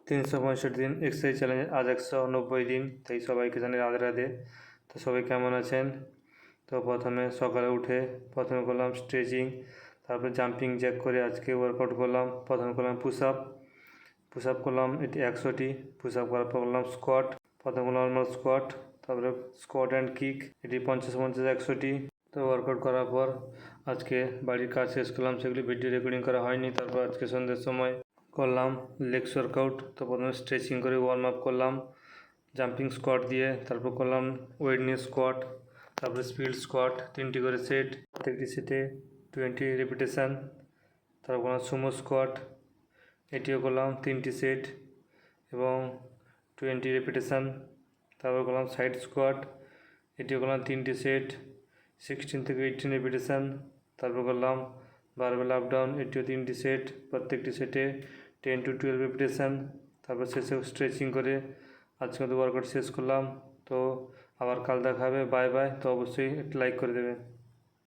365 দিন exercise challenge আজ 190 দিন। তাই সবাইকে জানি রাধে রাধে। তো সবাই কেমন আছেন? তো প্রথমে সকালে উঠে প্রথমে করলাম স্ট্রেচিং, তারপরে জাম্পিং জ্যাক করে আজকে ওয়ার্কআউট করলাম। প্রথমে করলাম পুশ আপ করলাম এটি 100টি। পুশ আপ করার পর করলাম স্কোয়াট, প্রথমে করলাম নর্মাল স্কোয়াট, তারপরে স্কোয়াট অ্যান্ড কিক এটি 50 100টি। তো ওয়ার্কআউট করার পর আজকে বাড়ির কাজ শেষ করলাম, সেগুলি ভিডিও রেকর্ডিং করা হয়নি। তারপর আজকে সন্ধ্যের সময় করলাম লেগস ওয়ার্কআউট। তো প্রথমে স্ট্রেচিং করে ওয়ার্ম আপ করলাম জাম্পিং স্কোয়াট দিয়ে, তারপর করলাম ওয়েট নিয়ে স্কোয়াট, তারপরে স্পিড স্কোয়াট 3টি করে সেট, প্রত্যেকটি সেটে 20 রেপিটেশান। তারপর করলাম সুমো স্কোয়াট, এটিও করলাম 3টি সেট এবং 20 রেপিটেশান। তারপর করলাম সাইড স্কোয়াট, এটিও করলাম 3টি সেট 16 থেকে 18 রেপিটেশান। তারপর করলাম বারবেল আপ ডাউন, এটিও 3টি সেট, প্রত্যেকটি সেটে 10 to 12 রেপিটেশান। তারপর শেষে স্ট্রেচিং করে আজকে ওয়ার্কআউট শেষ করলাম। তো আবার কাল দেখা হবে, বাই বাই। তো অবশ্যই একটা লাইক করে দেবেন।